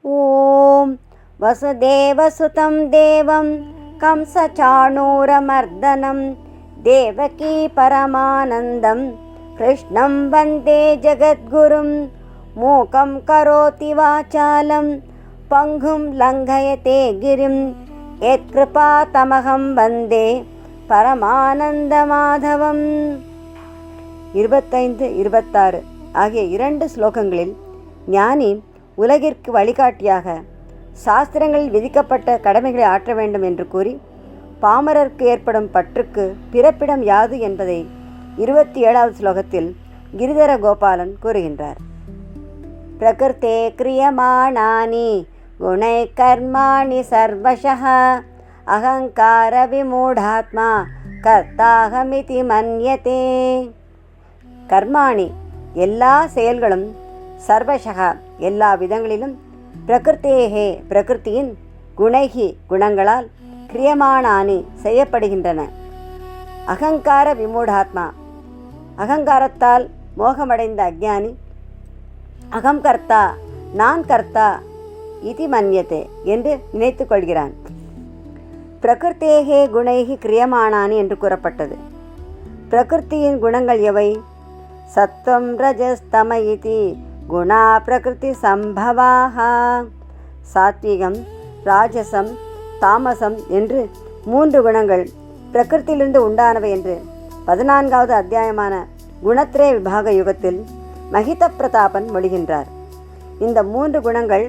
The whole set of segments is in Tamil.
ஓம் வசுதேவசுதம் தேவம் கம்சசாணூரமர்தனம் தேவகீ பரமானந்தம் கிருஷ்ணம் வந்தே ஜகத்குரும் மூகம் கரோதி வாசாலம் பங்கும் லங்கயதே கிரிம் யத்கிருபா தமகம் வந்தே பரமானந்த மாதவம். 25-26 ஆகிய 2 ஸ்லோகங்களில் ஞானி உலகிற்கு வழிகாட்டியாக சாஸ்திரங்களில் விதிக்கப்பட்ட கடமைகளை ஆற்ற வேண்டும் என்று கூறி பாமரருக்கு ஏற்படும் பற்றுக்கு பிறப்பிடம் யாது என்பதை 27வது ஸ்லோகத்தில் கிரிதர கோபாலன் கூறுகின்றார். பிரகிருதே கிரியமாணானி குணை கர்மாணி சர்வஷः அகங்கார விமூடாத்மா கர்த்தாஹமிதி மன்யதே. கர்மாணி எல்லா செயல்களும், சர்வஷக எல்லா விதங்களிலும், பிரகிருத்தேகே பிரகிருத்தியின், குணைகி குணங்களால், கிரியமானானி செய்யப்படுகின்றன. அகங்கார விமூடாத்மா அகங்காரத்தால் மோகமடைந்த அஞ்ஞானி அகம் கர்த்தா நான் கர்த்தா இதி மன்யதே என்று நினைத்து கொள்கிறான். பிரகிருத்தேகே குணைகி கிரியமானானி என்று கூறப்பட்டது. பிரகிருத்தியின் குணங்கள் எவை? சத்வம் ரஜஸ்தம இதி குணா பிரகிருதி சம்பவாக. சாத்விகம், ராஜசம், தாமசம் என்று 3 குணங்கள் பிரகிருத்திலிருந்து உண்டானவை என்று 14வது அத்தியாயமான குணத்ரே விபாக யுகத்தில் மகித பிரதாபன் மொழிகின்றார். இந்த 3 குணங்கள்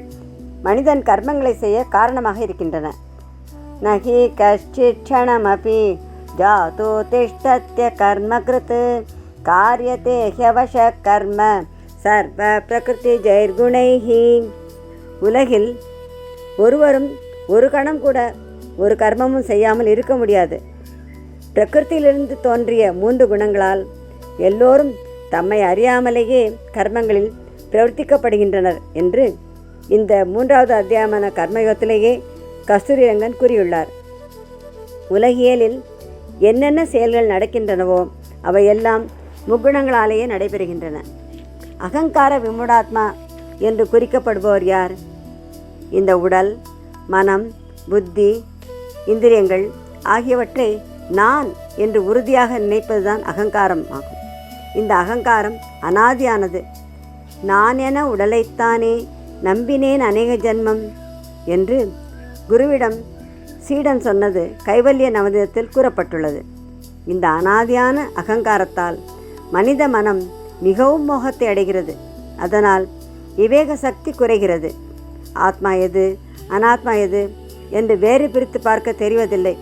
மனிதன் கர்மங்களை செய்ய காரணமாக இருக்கின்றன. நகி கஷ்டித் க்ஷணமபி ஜாதோ திஷ்டத்ய கர்மக்ருத் காரியதே ஹ்யவஷ கர்ம சர்வ பிரகிருதி ஜெயர்குணைஹி. உலகில் ஒருவரும் ஒரு கணம் கூட ஒரு கர்மமும் செய்யாமல் இருக்க முடியாது. பிரகிருத்தியிலிருந்து தோன்றிய 3 குணங்களால் எல்லோரும் தம்மை அறியாமலேயே கர்மங்களில் பிரவர்த்திக்கப்படுகின்றனர் என்று இந்த 3வது அத்தியாயமான கர்மயோகத்திலேயே கஸ்தூரிரங்கன் கூறியுள்ளார். உலகியலில் என்னென்ன செயல்கள் நடக்கின்றனவோ அவையெல்லாம் முக்குணங்களாலேயே நடைபெறுகின்றன. அகங்கார விமூடாத்மா என்று குறிக்கப்படுபவர் யார்? இந்த உடல், மனம், புத்தி, இந்திரியங்கள் ஆகியவற்றை நான் என்று உறுதியாக நினைப்பதுதான் அகங்காரம் ஆகும். இந்த அகங்காரம் அனாதியானது. நான் என உடலைத்தானே நம்பினேன் அநேக ஜன்மம் என்று குருவிடம் சீடன் சொன்னது கைவல்ய நவதத்தில் கூறப்பட்டுள்ளது. இந்த அனாதியான அகங்காரத்தால் மனித மனம் மிகவும் மோகத்தை அடைகிறது. அதனால் விவேக சக்தி குறைகிறது. ஆத்மா எது, அனாத்மா எது என்று வேறு பிரித்து பார்க்க தெரிவதில்லை.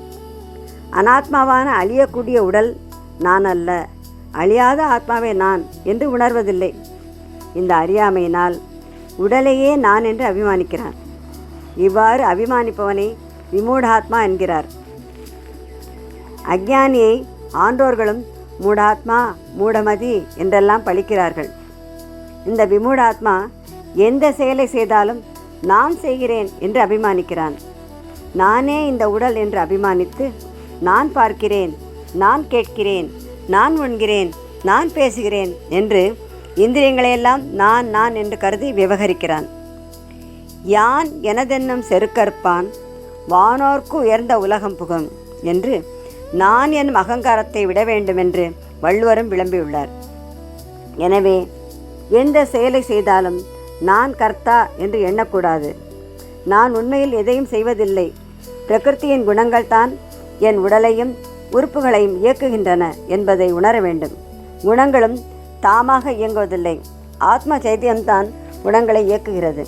அனாத்மாவான அழியக்கூடிய உடல் நான் அல்ல, அழியாத ஆத்மாவே நான் என்று உணர்வதில்லை. இந்த அறியாமையினால் உடலையே நான் என்று அபிமானிக்கிறான். இவ்வாறு அபிமானிப்பவனை விமூடாத்மா என்கிறார். அஞ்ஞானியை ஆன்றோர்களும் மூடாத்மா, மூடமதி என்றெல்லாம் பழிக்கிறார்கள். இந்த விமூடாத்மா எந்த செயலை செய்தாலும் நான் செய்கிறேன் என்று அபிமானிக்கிறான். நானே இந்த உடல் என்று அபிமானித்து நான் பார்க்கிறேன், நான் கேட்கிறேன், நான் உண்கிறேன், நான் பேசுகிறேன் என்று இந்திரியங்களையெல்லாம் நான் நான் என்று கருதி விவகரிக்கிறான். யான் எனதென்னும் செருக்கற்பான் வானோர்க்கு உயர்ந்த உலகம் புகும் என்று நான் எனும் அகங்காரத்தை விட வேண்டுமென்று வள்ளுவரும் விளம்பியுள்ளார். எனவே எந்த செயலை செய்தாலும் நான் கர்த்தா என்று எண்ணக்கூடாது. நான் உண்மையில் எதையும் செய்வதில்லை. பிரகிருத்தியின் குணங்கள்தான் என் உடலையும் உறுப்புகளையும் இயக்குகின்றன என்பதை உணர வேண்டும். குணங்களும் தாமாக இயங்குவதில்லை. ஆத்ம சைத்தியம்தான் குணங்களை இயக்குகிறது.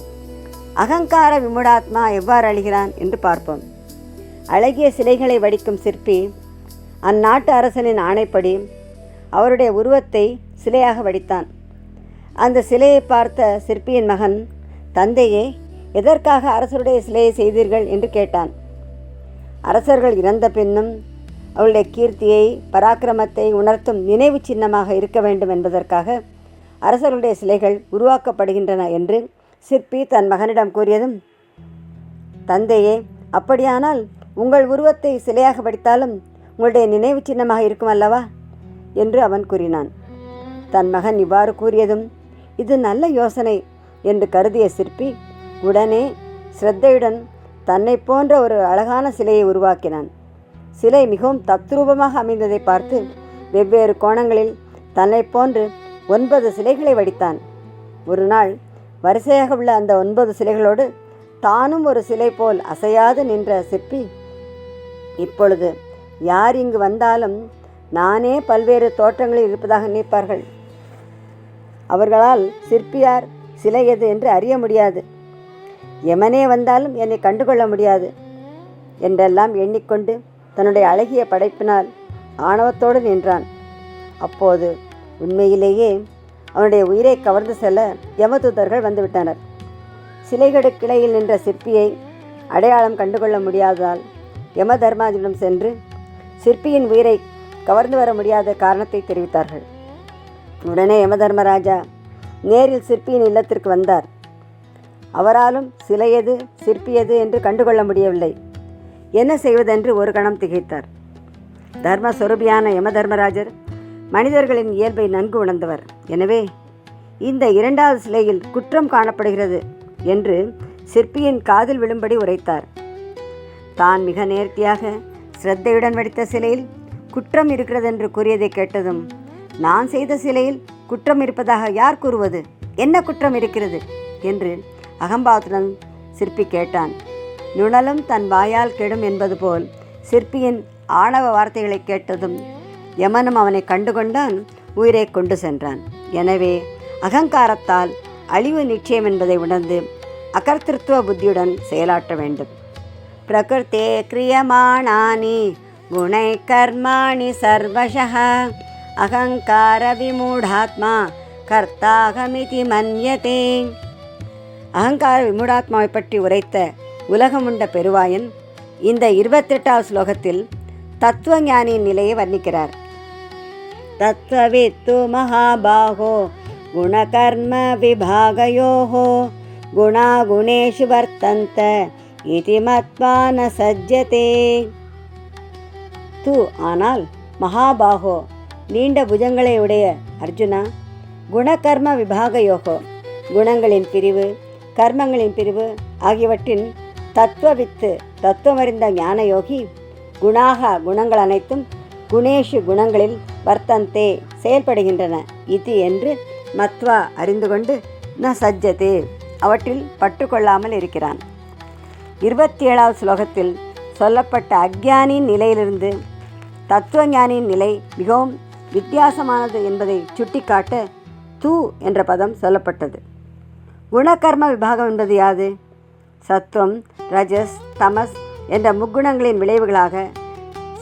அகங்கார விமூடாத்மா எவ்வாறு அழிகிறான் என்று பார்ப்போம். அழகிய சிலைகளை வடிக்கும் சிற்பி அந்நாட்டு அரசனின் ஆணைப்படி அவருடைய உருவத்தை சிலையாக வடித்தான். அந்த சிலையை பார்த்த சிற்பியின் மகன், தந்தையே, எதற்காக அரசருடைய சிலையை செய்தீர்கள் என்று கேட்டான். அரசர்கள் இறந்த பின்னும் அவளுடைய கீர்த்தியை, பராக்கிரமத்தை உணர்த்தும் நினைவு சின்னமாக இருக்க வேண்டும் என்பதற்காக அரசர்களுடைய சிலைகள் உருவாக்கப்படுகின்றன என்று சிற்பி தன் மகனிடம் கூறியதும், தந்தையே, அப்படியானால் உங்கள் உருவத்தை சிலையாக வடித்தாலும் உங்களுடைய நினைவு சின்னமாக இருக்கும் அல்லவா என்று அவன் கூறினான். தன் மகன் இவ்வாறு கூறியதும், இது நல்ல யோசனை என்று கருதிய சிற்பி உடனே ஸ்ரத்தையுடன் தன்னை போன்ற ஒரு அழகான சிலையை உருவாக்கினான். சிலை மிகவும் தத்ரூபமாக அமைந்ததை பார்த்து வெவ்வேறு கோணங்களில் தன்னை போன்று 9 சிலைகளை வடித்தான். ஒரு நாள் வரிசையாக உள்ள அந்த 9 சிலைகளோடு தானும் ஒரு சிலை போல் அசையாது நின்ற சிற்பி, இப்பொழுது யார் இங்கு வந்தாலும் நானே பல்வேறு தோற்றங்களில் இருப்பதாக நினைப்பார்கள். அவர்களால் சிற்பியார் சிலை எது என்று அறிய முடியாது. எமனே வந்தாலும் என்னை கண்டுகொள்ள முடியாது என்றெல்லாம் எண்ணிக்கொண்டு தன்னுடைய அழகிய படைப்பினால் ஆணவத்தோடு நின்றான். அப்போது உண்மையிலேயே அவனுடைய உயிரை கவர்ந்து செல்ல யமதூதர்கள் வந்துவிட்டனர். சிலைகளுக்கிடையில் நின்ற சிற்பியை அடையாளம் கண்டுகொள்ள முடியாததால் யம தர்மராஜனிடம் சென்று சிற்பியின் உயிரை கவர்ந்து வர முடியாத காரணத்தை தெரிவித்தார்கள். உடனே யமதர்மராஜா நேரில் சிற்பியின் இல்லத்திற்கு வந்தார். அவராலும் சிலையது சிற்பியது என்று கண்டுகொள்ள முடியவில்லை. என்ன செய்வதென்று ஒரு கணம் திகைத்தார். தர்மஸ்வரூபியான யமதர்மராஜர் மனிதர்களின் இயல்பை நன்கு உணர்ந்தவர். எனவே இந்த 2வது சிலையில் குற்றம் காணப்படுகிறது என்று சிற்பியின் காதில் விழும்படி உரைத்தார். தான் மிக நேர்த்தியாக ஸ்ரத்தையுடன் வடித்த சிலையில் குற்றம் இருக்கிறது என்று கூறியதை கேட்டதும், நான் செய்த சிலையில் குற்றம் இருப்பதாக யார் கூறுவது? என்ன குற்றம் இருக்கிறது என்று அகம்பாவத்துடன் சிற்பி கேட்டான். நுணலும் தன் வாயால் கெடும் என்பது போல் சிற்பியின் ஆணவ வார்த்தைகளை கேட்டதும் யமனும் அவனை கண்டுகொண்டான், உயிரை கொண்டு சென்றான். எனவே அகங்காரத்தால் அழிவு நிச்சயம் என்பதை உணர்ந்து அகர்த்திருத்துவ புத்தியுடன் செயலாற்ற வேண்டும். பிரகிருத்தே கிரியமாணானி குணை கர்மாணி சர்வஷः அகங்கார விமூடாத்மா கர்த்தாகமிதி மன்யதே. அகங்கார விமூடாத்மாவை பற்றி உரைத்த உலகமுண்ட பெருவாயன் இந்த 28வது ஸ்லோகத்தில் தத்துவஞானியின் நிலையை வர்ணிக்கிறார். தத்வவித்து மகாபாகோ குணகர்ம விபாகயோஹோ குணா குணேஷு வர்த்தந்த இதி மத்வா ந சஜ்ஜதே. ஆனால் மகாபாகோ நீண்ட புஜங்களை உடைய அர்ஜுனா, குணகர்ம விபாகயோகோ குணங்களின் பிரிவு கர்மங்களின் பிரிவு ஆகியவற்றின் தத்துவவித்து தத்துவமறிந்த ஞானயோகி குணாக குணங்கள் அனைத்தும் குணேஷு குணங்களில் வர்த்தந்தே செயல்படுகின்றன இது என்று மத்வா அறிந்து கொண்டு ந சஜ்ஜதே அவற்றில் பற்றுக்கொள்ளாமல் இருக்கிறான். 27வது ஸ்லோகத்தில் சொல்லப்பட்ட அக்ஞானியின் நிலையிலிருந்து தத்துவஞானியின் நிலை மிகவும் வித்தியாசமானது என்பதை சுட்டிக்காட்ட தூ என்ற பதம் சொல்லப்பட்டது. குணகர்ம விபாகம் என்பது யாது? சத்துவம், ரஜஸ், தமஸ் என்ற முக்குணங்களின் விளைவுகளாக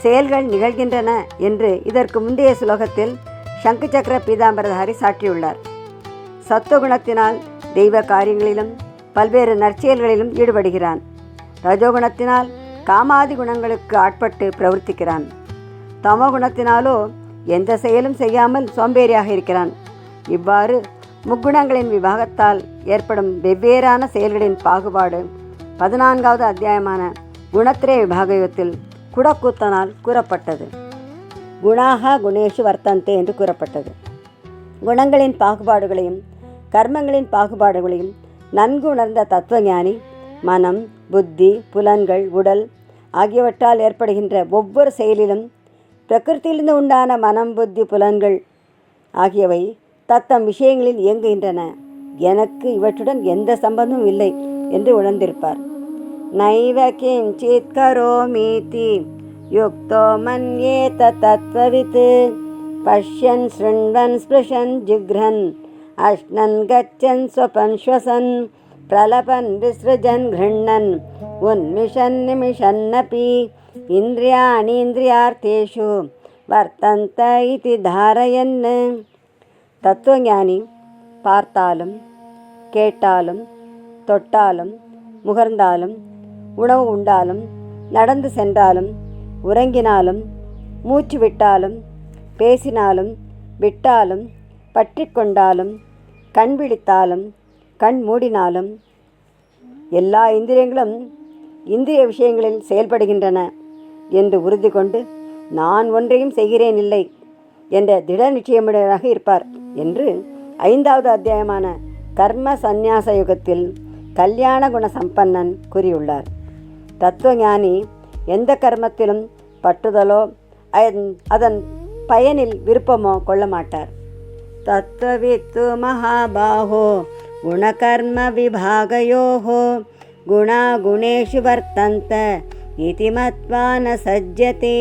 செயல்கள் நிகழ்கின்றன என்று இதற்கு முந்தைய ஸ்லோகத்தில் சங்கு சக்கர பீதாம்பரதாரி சாற்றியுள்ளார். சத்துவகுணத்தினால் தெய்வ காரியங்களிலும் பல்வேறு நற்செயல்களிலும் ஈடுபடுகிறான். ரஜோகுணத்தினால் காமாதி குணங்களுக்கு ஆட்பட்டு பிரவர்த்திக்கிறான். தமோகுணத்தினாலோ எந்த செயலும் செய்யாமல் சோம்பேறியாக இருக்கிறான். இவ்வாறு முக்குணங்களின் விபாகத்தால் ஏற்படும் வெவ்வேறான செயல்களின் பாகுபாடு 14வது அத்தியாயமான குணத்திரய விபாகத்தில் குடக்கூத்தனால் கூறப்பட்டது. குணாக குணேஷு வர்த்தந்தே என்று கூறப்பட்டது. குணங்களின் பாகுபாடுகளையும் கர்மங்களின் பாகுபாடுகளையும் நன்கு உணர்ந்த தத்துவஞானி மனம், புத்தி, புலன்கள், உடல் ஆகியவற்றால் ஏற்படுகின்ற ஒவ்வொரு செயலிலும் பிரகிருத்திலிருந்து உண்டான மனம், புத்தி, புலன்கள் ஆகியவை தத்தம் விஷயங்களில் இயங்குகின்றன, எனக்கு இவற்றுடன் எந்த சம்பந்தமும் இல்லை என்று உணர்ந்திருப்பார். நைவ கிஞ்சித் கரோமீதி யுக்தோ மன்யேத தத்வவித் பஷ்யன் ஸ்ருண்வன் ஸ்பிருஷன் ஜிக்ரன் அஷ்ணன் கச்சன் ஸ்வபன் ஸ்வசன் பிரலபன் விஸ்ருஜன் கிருண்ணன் உன்மிஷன் நிமிஷன்னபி இந்திரியாணி இந்திரியார்த்தேஷு வர்த்தந்த இதி தாரயன். தத்துவஞானி பார்த்தாலும் கேட்டாலும் தொட்டாலும் முகர்ந்தாலும் உணவு உண்டாலும் நடந்து சென்றாலும் உறங்கினாலும் மூச்சு விட்டாலும் பேசினாலும் விட்டாலும் பற்றி கொண்டாலும் கண் விழித்தாலும் கண் மூடினாலும் எல்லா இந்திரியங்களும் இந்திரிய விஷயங்களில் செயல்படுகின்றன என்று உறுதி கொண்டு நான் ஒன்றையும் செய்கிறேன் இல்லை என்ற திட நிச்சயமுடையவராக இருப்பார் என்று 5வது அத்தியாயமான கர்ம சந்நியாச யுகத்தில் கல்யாண குண சம்பன்னன் கூறியுள்ளார். தத்துவஞானி எந்த கர்மத்திலும் பற்றுதலோ அதன் பயனில் விருப்பமோ கொள்ள மாட்டார். தத்துவவித்து மகாபாஹோ குணகர்ம விபாகயோஹோ குணா குணேஷு வர்த்தந்த இதி மத்வா ந சஜ்ஜதே.